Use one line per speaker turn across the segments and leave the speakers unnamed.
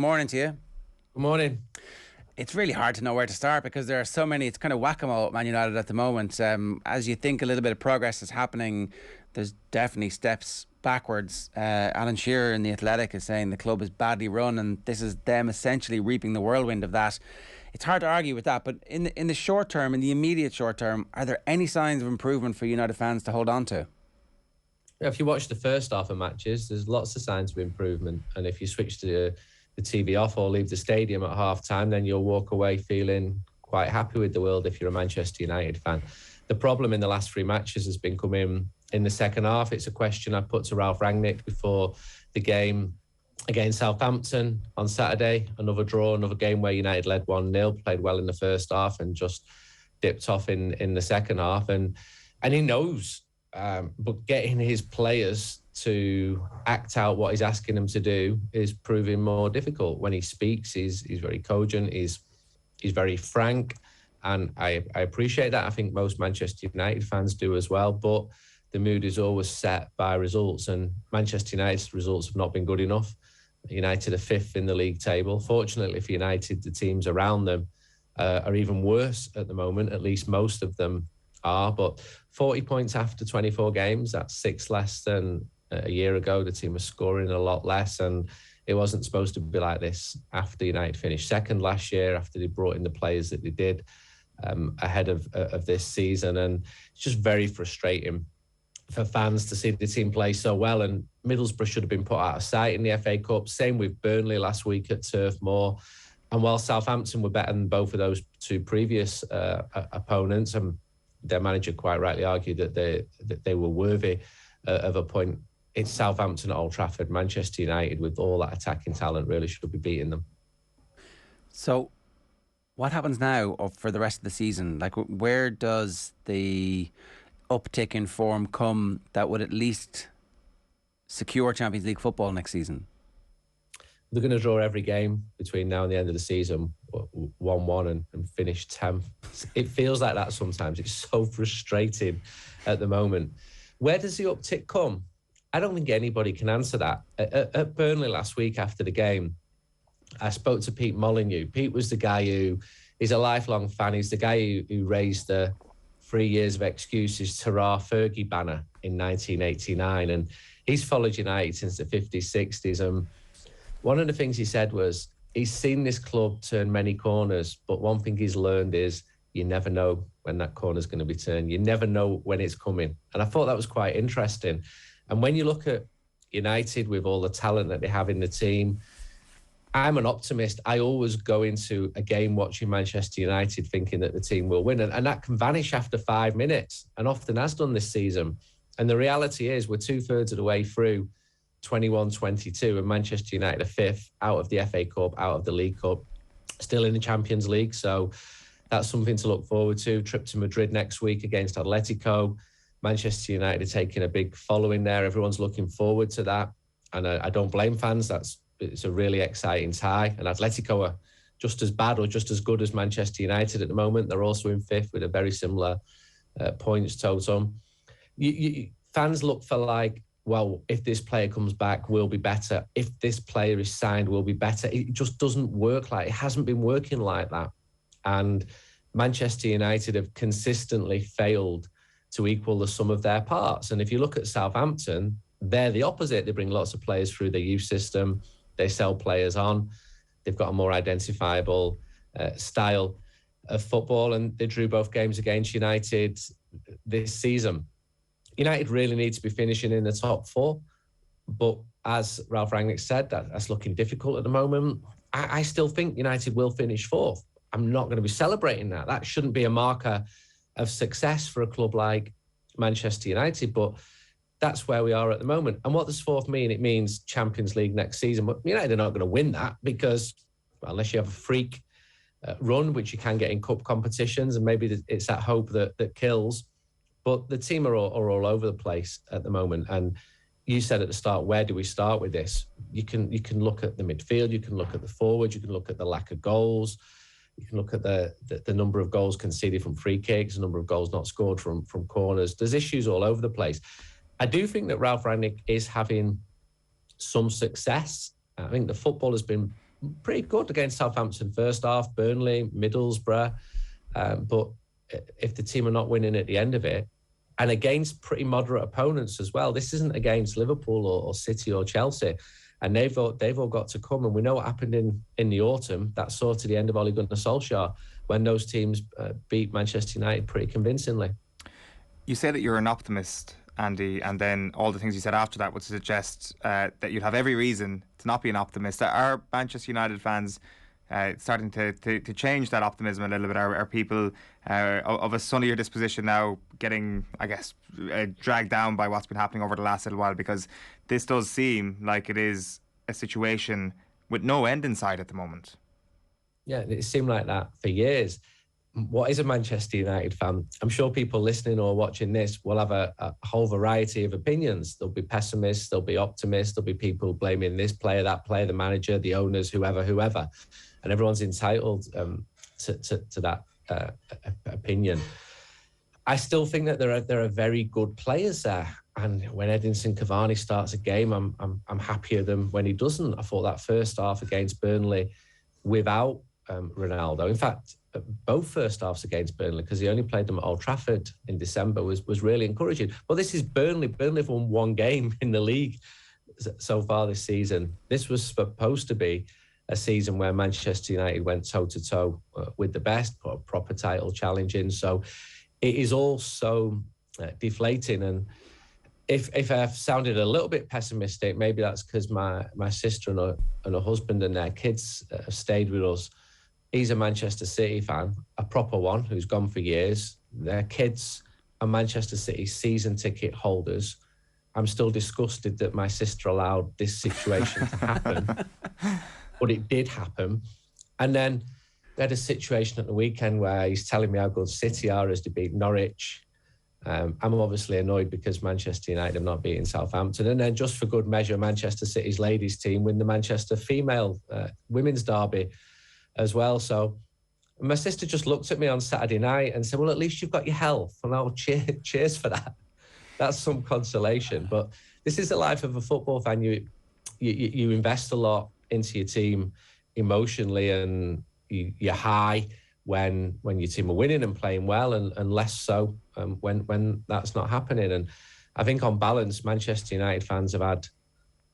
Morning to you.
Good morning.
It's really hard to know where to start because there are so many. It's kind of whack-a-mole at Man United at the moment. As you think a little bit of progress is happening, there's definitely steps backwards. Alan Shearer in The Athletic is saying the club is badly run, and this is them essentially reaping the whirlwind of that. It's hard to argue with that, but in the short term, in the immediate short term, are there any signs of improvement for United fans to hold on to?
If you watch the first half of matches, there's lots of signs of improvement. And if you switch to the TV off or leave the stadium at half-time, then you'll walk away feeling quite happy with the world if you're a Manchester United fan. The problem in the last three matches has been coming in the second half. It's a question I put to Ralph Rangnick before the game against Southampton on Saturday. Another draw, another game where United led 1-0, played well in the first half and just dipped off in the second half. And he knows, but getting his players to act out what he's asking them to do is proving more difficult. When he speaks, he's very cogent, he's very frank, and I appreciate that. I think most Manchester United fans do as well, but the mood is always set by results, and Manchester United's results have not been good enough. United are fifth in the league table. Fortunately for United, the teams around them are even worse at the moment, at least most of them are, but 40 points after 24 games, that's 6 less than a year ago. The team was scoring a lot less, and it wasn't supposed to be like this after United finished second last year, after they brought in the players that they did ahead of this season. And it's just very frustrating for fans to see the team play so well, and Middlesbrough should have been put out of sight in the FA Cup. Same with Burnley last week at Turf Moor. And while Southampton were better than both of those two previous opponents, and their manager quite rightly argued that they were worthy of a point, it's Southampton at Old Trafford. Manchester United, with all that attacking talent, really should be beating them.
So what happens now for the rest of the season? Like, where does the uptick in form come that would at least secure Champions League football next season?
They're going to draw every game between now and the end of the season, 1-1 and finish 10th. It feels like that sometimes. It's so frustrating at the moment. Where does the uptick come? I don't think anybody can answer that. At Burnley last week after the game, I spoke to Pete Molyneux. Pete was the guy who is a lifelong fan. He's the guy who raised the 3 years of excuses Terrar Fergie banner in 1989. And he's followed United since the 50s, 60s. And one of the things he said was he's seen this club turn many corners, but one thing he's learned is you never know when that corner's going to be turned. You never know when it's coming. And I thought that was quite interesting. And when you look at United with all the talent that they have in the team, I'm an optimist. I always go into a game watching Manchester United thinking that the team will win. And that can vanish after 5 minutes, and often has done this season. And the reality is we're 2/3 of the way through 21-22, and Manchester United are fifth, out of the FA Cup, out of the League Cup, still in the Champions League. So that's something to look forward to. Trip to Madrid next week against Atletico. Manchester United are taking a big following there. Everyone's looking forward to that. And I don't blame fans. It's a really exciting tie. And Atletico are just as bad or just as good as Manchester United at the moment. They're also in fifth with a very similar points total. Fans look for like, well, if this player comes back, we'll be better. If this player is signed, we'll be better. It just doesn't work like it hasn't been working like that. And Manchester United have consistently failed to equal the sum of their parts. And if you look at Southampton, they're the opposite. They bring lots of players through their youth system. They sell players on. They've got a more identifiable style of football, and they drew both games against United this season. United really need to be finishing in the top four, but as Ralph Rangnick said, that's looking difficult at the moment. I still think United will finish fourth. I'm not going to be celebrating that. That shouldn't be a marker of success for a club like Manchester United, but that's where we are at the moment. And what does fourth mean? It means Champions League next season. But United are not going to win that because, well, unless you have a freak run, which you can get in cup competitions, and maybe it's that hope that kills. But the team are all over the place at the moment. And you said at the start, where do we start with this? You can look at the midfield, you can look at the forwards, you can look at the lack of goals. You can look at the number of goals conceded from free kicks, the number of goals not scored from corners. There's issues all over the place. I do think that Ralph Rangnick is having some success. I think the football has been pretty good against Southampton first half, Burnley, Middlesbrough. But if the team are not winning at the end of it, and against pretty moderate opponents as well, this isn't against Liverpool or City or Chelsea, and they've all got to come. And we know what happened in the autumn. That saw to the end of Ole Gunnar Solskjaer when those teams beat Manchester United pretty convincingly.
You say that you're an optimist, Andy, and then all the things you said after that would suggest that you'd have every reason to not be an optimist. Are Manchester United fans starting to change that optimism a little bit? Are people of a sunnier disposition now getting, I guess, dragged down by what's been happening over the last little while? Because this does seem like it is a situation with no end in sight at the moment.
Yeah, it seemed like that for years. What is a Manchester United fan? I'm sure people listening or watching this will have a whole variety of opinions. There'll be pessimists, there'll be optimists, there'll be people blaming this player, that player, the manager, the owners, whoever. And everyone's entitled to that opinion. I still think that there are very good players there. And when Edinson Cavani starts a game, I'm happier than when he doesn't. I thought that first half against Burnley without Ronaldo. In fact, both first halves against Burnley, because he only played them at Old Trafford in December, was really encouraging. Well, this is Burnley. Burnley have won one game in the league so far this season. This was supposed to be a season where Manchester United went toe-to-toe with the best, put a proper title challenge in. So it is all so deflating. And if I've sounded a little bit pessimistic, maybe that's because my sister and her husband and their kids have stayed with us. He's a Manchester City fan, a proper one, who's gone for years. Their kids are Manchester City season ticket holders. I'm still disgusted that my sister allowed this situation to happen. But it did happen. And then we had a situation at the weekend where he's telling me how good City are as they beat Norwich. I'm obviously annoyed because Manchester United have not beaten Southampton. And then just for good measure, Manchester City's ladies team win the Manchester female women's derby as well. So my sister just looked at me on Saturday night and said, well, at least you've got your health. And I'll cheers for that. That's some consolation. But this is the life of a football fan. You invest a lot into your team emotionally, and you're high when your team are winning and playing well, and less so when that's not happening. And I think on balance, Manchester United fans have had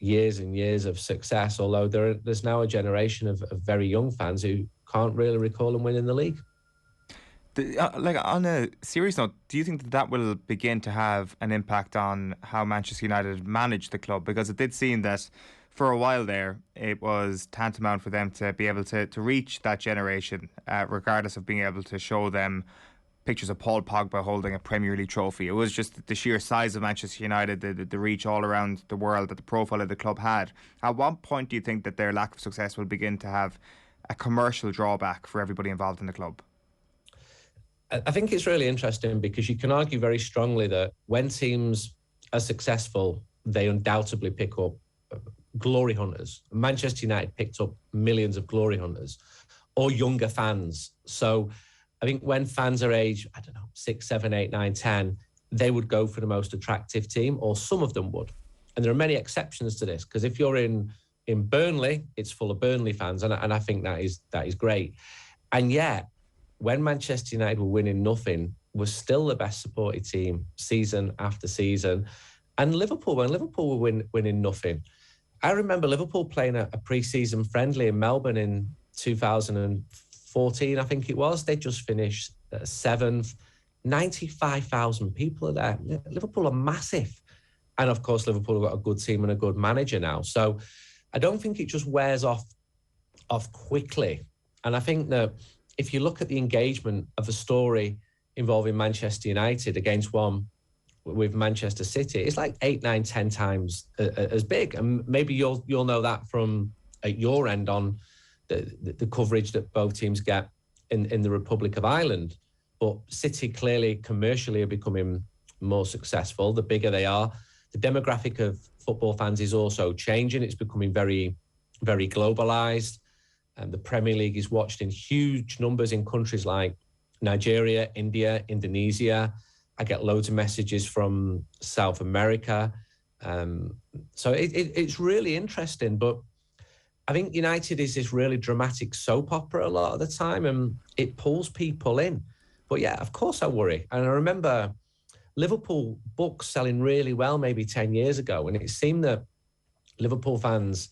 years and years of success, although there's now a generation of very young fans who can't really recall them winning the league.
Like, on a serious note, do you think that will begin to have an impact on how Manchester United manage the club? Because it did seem that for a while there, it was tantamount for them to be able to reach that generation, regardless of being able to show them pictures of Paul Pogba holding a Premier League trophy. It was just the sheer size of Manchester United, the reach all around the world that the profile of the club had. At what point do you think that their lack of success will begin to have a commercial drawback for everybody involved in the club?
I think it's really interesting because you can argue very strongly that when teams are successful, they undoubtedly pick up glory hunters. Manchester United picked up millions of glory hunters or younger fans. So I think when fans are age, 6, 7, 8, 9, 10, they would go for the most attractive team, or some of them would. And there are many exceptions to this, because if you're in Burnley, it's full of Burnley fans, and I think that is great. And yet, when Manchester United were winning nothing, was still the best supported team season after season. And when Liverpool were winning nothing, I remember Liverpool playing a pre-season friendly in Melbourne in 2014, I think it was. They just finished 7th. 95,000 people are there. Liverpool are massive. And of course, Liverpool have got a good team and a good manager now. So I don't think it just wears off quickly. And I think that if you look at the engagement of a story involving Manchester United against one with Manchester City, it's like 8, 9, 10 times as big. And maybe you'll know that from at your end on the coverage that both teams get in the Republic of Ireland. But City clearly commercially are becoming more successful the bigger they are. The demographic of football fans is also changing. It's becoming very, very globalised. And the Premier League is watched in huge numbers in countries like Nigeria, India, Indonesia. I get loads of messages from South America. So it's really interesting. But I think United is this really dramatic soap opera a lot of the time, and it pulls people in. But yeah, of course I worry. And I remember Liverpool books selling really well maybe 10 years ago, and it seemed that Liverpool fans,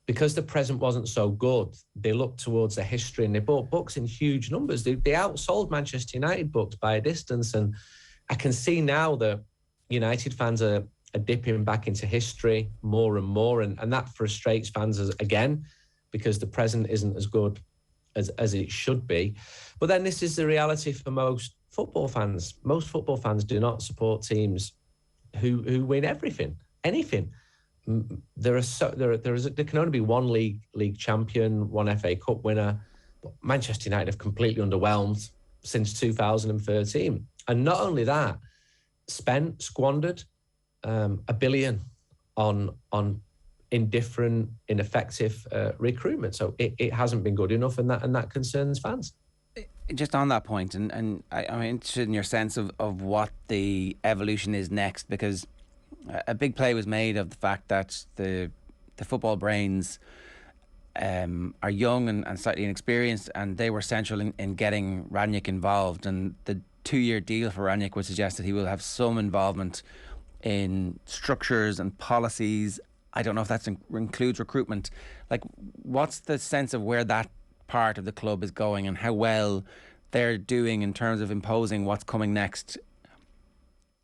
because the present wasn't so good, they looked towards the history and they bought books in huge numbers. They outsold Manchester United books by a distance. And I can see now that United fans are dipping back into history more and more. And that frustrates fans again, because the present isn't as good as it should be. But then this is the reality for most football fans. Most football fans do not support teams who win anything. There can only be one league champion, one FA Cup winner. But Manchester United have completely underwhelmed since 2013. And not only that, squandered $1 billion on indifferent, ineffective recruitment. So it hasn't been good enough, and that concerns fans.
Just on that point, and I'm interested in your sense of what the evolution is next, because a big play was made of the fact that the football brains are young and slightly inexperienced, and they were central in getting Rangnick involved. And the 2-year deal for Rangnick would suggest that he will have some involvement in structures and policies. I don't know if that includes recruitment. Like, what's the sense of where that part of the club is going and how well they're doing in terms of imposing what's coming next?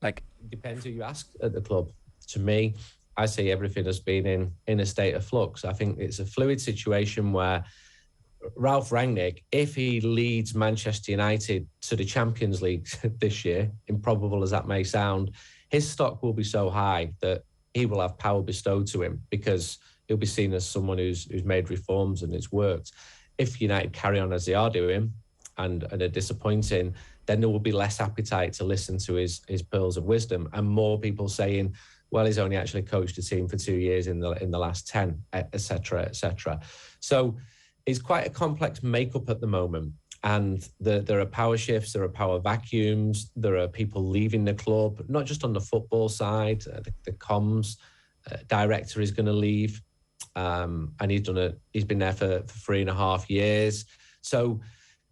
Like,
depends who you ask at the club. To me, I see everything has been in a state of flux. I think it's a fluid situation where Ralph Rangnick, if he leads Manchester United to the Champions League this year, improbable as that may sound, his stock will be so high that he will have power bestowed to him, because he'll be seen as someone who's made reforms and it's worked. If United carry on as they are doing and are disappointing, then there will be less appetite to listen to his pearls of wisdom, and more people saying, well, he's only actually coached a team for 2 years in the last 10, etc., etc. So it's quite a complex makeup at the moment. And there are power shifts, there are power vacuums, there are people leaving the club, not just on the football side. The comms director is going to leave, and he's been there for 3.5 years. So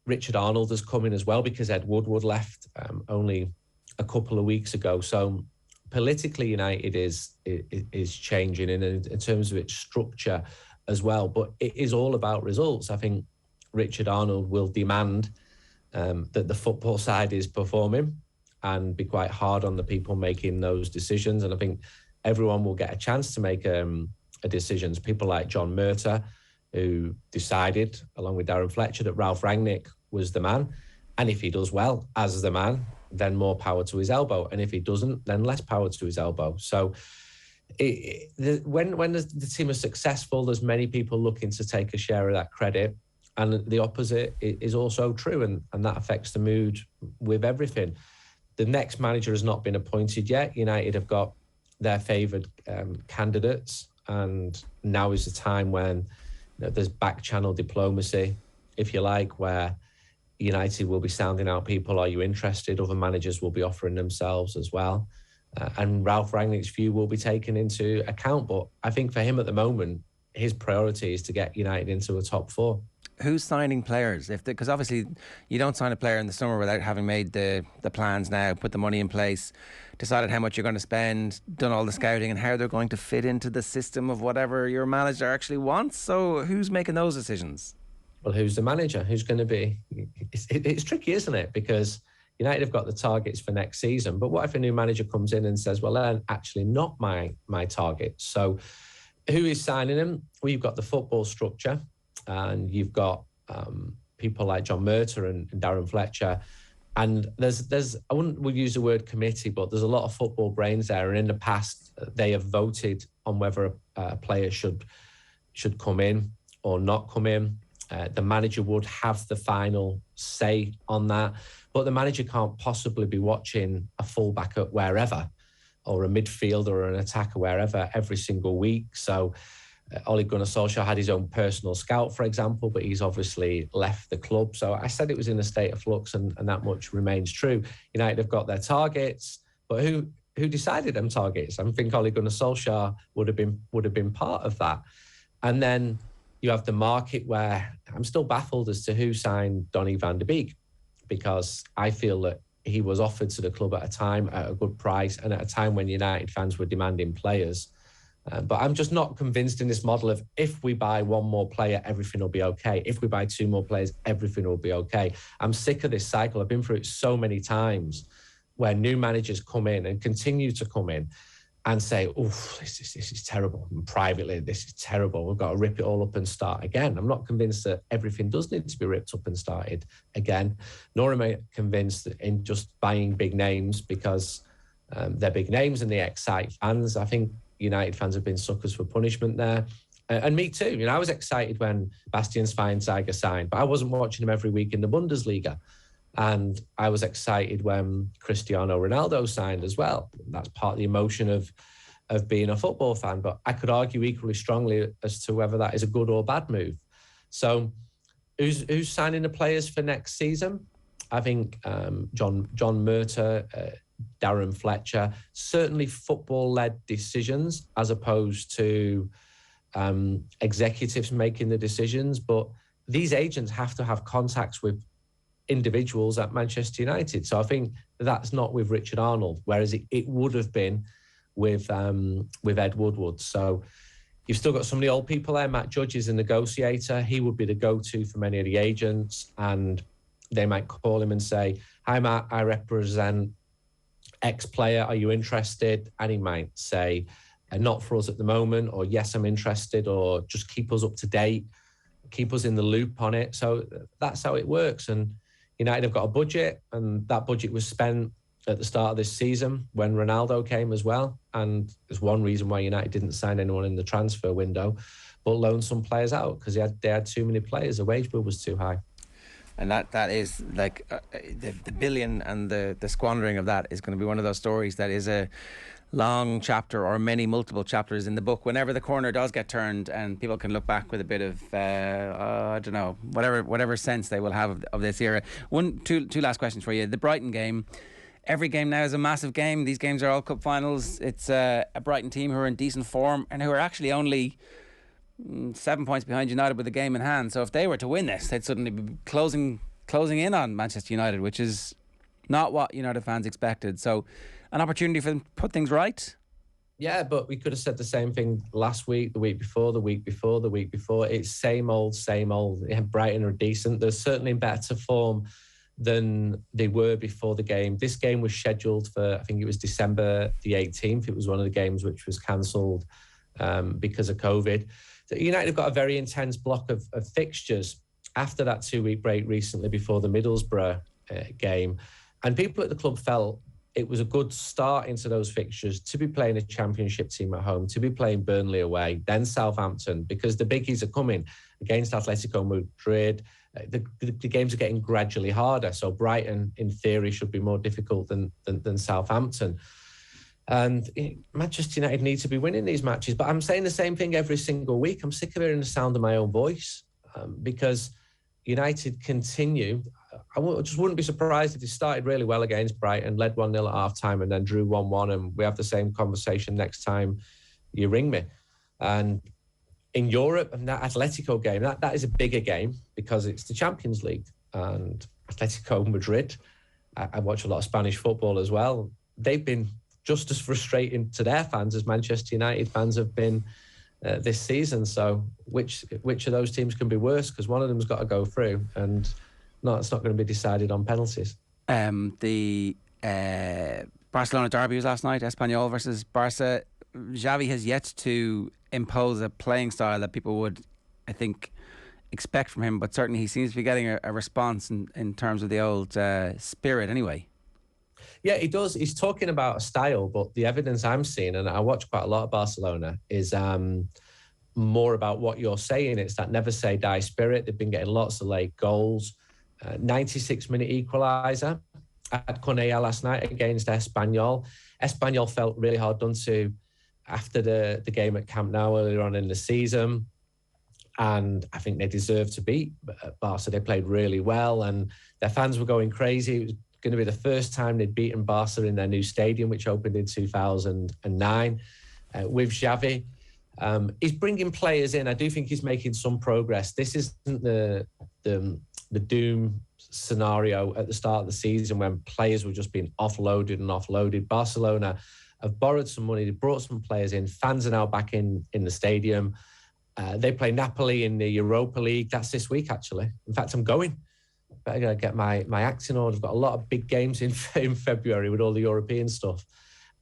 Richard Arnold has come in as well, because Ed Woodward left only a couple of weeks ago. So politically, United is changing in terms of its structure as well. But it is all about results. I think Richard Arnold will demand that the football side is performing and be quite hard on the people making those decisions. And I think everyone will get a chance to make decisions. People like John Murtagh, who decided, along with Darren Fletcher, that Ralph Rangnick was the man. And if he does well as the man, then more power to his elbow. And if he doesn't, then less power to his elbow. So when the team is successful, there's many people looking to take a share of that credit. And the opposite is also true. And that affects the mood with everything. The next manager has not been appointed yet. United have got their favoured candidates. And now is the time when there's back channel diplomacy, if you like, where United will be sounding out people, are you interested? Other managers will be offering themselves as well. And Ralph Rangnick's view will be taken into account. But I think for him at the moment, his priority is to get United into a top 4.
Who's signing players? Because obviously you don't sign a player in the summer without having made the plans now, put the money in place, decided how much you're going to spend, done all the scouting and how they're going to fit into the system of whatever your manager actually wants. So who's making those decisions?
Well, who's the manager? Who's going to be? It's tricky, isn't it? Because United have got the targets for next season. But what if a new manager comes in and says, well, they're actually not my targets? So who is signing them? Well, you've got the football structure, and you've got people like John Murtagh and Darren Fletcher. And there's I would use the word committee, but there's a lot of football brains there. And in the past, they have voted on whether a player should come in or not come in. The manager would have the final say on that. But the manager can't possibly be watching a fullback at wherever, or a midfielder or an attacker wherever every single week. So Ole Gunnar Solskjaer had his own personal scout, for example, but he's obviously left the club. So I said it was in a state of flux, and that much remains true. United have got their targets, but who decided them targets? I think Ole Gunnar Solskjaer would have been part of that. And then you have the market where I'm still baffled as to who signed Donny van de Beek, because I feel that he was offered to the club at a time at a good price and at a time when United fans were demanding players. But I'm just not convinced in this model of if we buy one more player, everything will be okay. If we buy two more players, everything will be okay. I'm sick of this cycle. I've been through it so many times where new managers come in and continue to come in and say, "Oof, this is terrible." And privately, this is terrible. We've got to rip it all up and start again. I'm not convinced that everything does need to be ripped up and started again, nor am I convinced that in just buying big names because they're big names and they excite fans. I think United fans have been suckers for punishment there. And me too. You know, I was excited when Bastian Schweinsteiger signed, but I wasn't watching him every week in the Bundesliga. And I was excited when Cristiano Ronaldo signed as well. That's part of the emotion of being a football fan. But I could argue equally strongly as to whether that is a good or bad move. So who's signing the players for next season? I think John Murta, Darren Fletcher, certainly football-led decisions as opposed to executives making the decisions. But these agents have to have contacts with individuals at Manchester United. So I think that's not with Richard Arnold, whereas it would have been with Ed Woodward. So you've still got some of the old people there. Matt Judge is a negotiator. He would be the go-to for many of the agents, and they might call him and say, "Hi, Matt, I represent X player. Are you interested?" And he might say, "Not for us at the moment," or "Yes, I'm interested," or "Just keep us up to date, keep us in the loop on it." So that's how it works. And United have got a budget, and that budget was spent at the start of this season when Ronaldo came as well. And there's one reason why United didn't sign anyone in the transfer window, but loaned some players out because they had too many players. The wage bill was too high.
And that is like the billion and the squandering of that is going to be one of those stories that is a long chapter or multiple chapters in the book whenever the corner does get turned, and people can look back with a bit of I don't know, whatever sense they will have of this era. Two last questions for you. The Brighton game, every game now is a massive game. These games are all cup finals. It's a Brighton team who are in decent form and who are actually only 7 points behind United with the game in hand. So if they were to win this, they'd suddenly be closing in on Manchester United, which is not what United fans expected. So an opportunity for them to put things right.
Yeah, but we could have said the same thing last week, the week before, the week before, the week before. It's same old, same old. Yeah, Brighton are decent. They're certainly in better form than they were before the game. This game was scheduled for, I think it was December the 18th. It was one of the games which was cancelled because of COVID. So United have got a very intense block of fixtures after that 2-week break recently before the Middlesbrough game. And people at the club felt it was a good start into those fixtures to be playing a championship team at home, to be playing Burnley away, then Southampton, because the biggies are coming against Atletico Madrid. The games are getting gradually harder. So Brighton, in theory, should be more difficult than Southampton. And Manchester United need to be winning these matches. But I'm saying the same thing every single week. I'm sick of hearing the sound of my own voice because United continue. I just wouldn't be surprised if they started really well against Brighton, led 1-0 at half-time and then drew 1-1, and we have the same conversation next time you ring me. And in Europe, and that Atletico game, that is a bigger game because it's the Champions League. And Atletico Madrid, I watch a lot of Spanish football as well. They've been just as frustrating to their fans as Manchester United fans have been this season. So which of those teams can be worse? Because one of them's got to go through, and no, it's not going to be decided on penalties.
The Barcelona derby was last night, Espanyol versus Barca. Xavi has yet to impose a playing style that people would, I think, expect from him, but certainly he seems to be getting a response in terms of the old spirit anyway.
Yeah, he does. He's talking about a style, but the evidence I'm seeing, and I watch quite a lot of Barcelona, is more about what you're saying. It's that never say die spirit. They've been getting lots of late goals. 96-minute equaliser at Cornellà last night against Espanyol. Espanyol felt really hard done to after the game at Camp Nou earlier on in the season. And I think they deserved to beat Barca. They played really well and their fans were going crazy. It was going to be the first time they'd beaten Barca in their new stadium, which opened in 2009 with Xavi. He's bringing players in. I do think he's making some progress. This isn't the doom scenario at the start of the season when players were just being offloaded. Barcelona have borrowed some money. They brought some players in. Fans are now back in the stadium. They play Napoli in the Europa League. That's this week, actually. In fact, I'm going. Better get my acts in order. I've got a lot of big games in February with all the European stuff.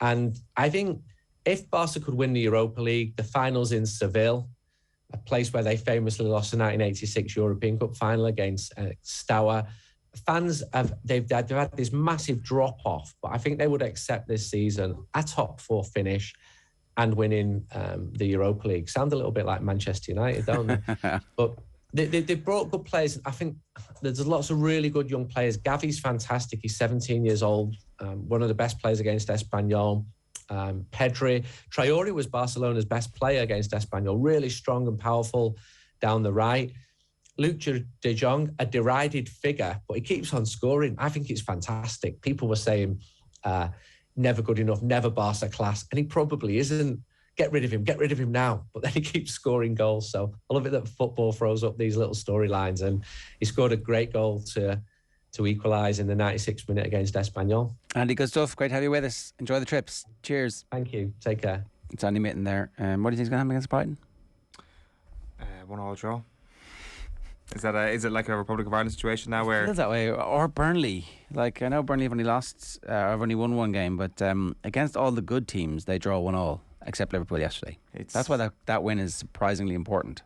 And I think if Barca could win the Europa League, the finals in Seville, a place where they famously lost the 1986 European Cup final against Steaua, fans they've had this massive drop-off, but I think they would accept this season a top 4 finish and winning the Europa League. Sound a little bit like Manchester United, don't they? But they brought good players. I think there's lots of really good young players. Gavi's fantastic. He's 17 years old, one of the best players against Espanyol. Pedri. Traore was Barcelona's best player against Espanyol. Really strong and powerful down the right. Luke de Jong, a derided figure, but he keeps on scoring. I think it's fantastic. People were saying never good enough, never Barca class, and he probably isn't. Get rid of him now. But then he keeps scoring goals. So I love it that football throws up these little storylines, and he scored a great goal to equalise in the 96th minute against Espanyol.
Andy, good stuff. Great to have you with us. Enjoy the trips. Cheers.
Thank you. Take care.
It's Andy Mitten there. What do you think is going to happen against Brighton?
1-1 draw. Is it like a Republic of Ireland situation now where...
It feels that way. Or Burnley. Like, I know Burnley have only lost, have only won one game, but against all the good teams, they draw 1-1, except Liverpool yesterday. That's why that win is surprisingly important.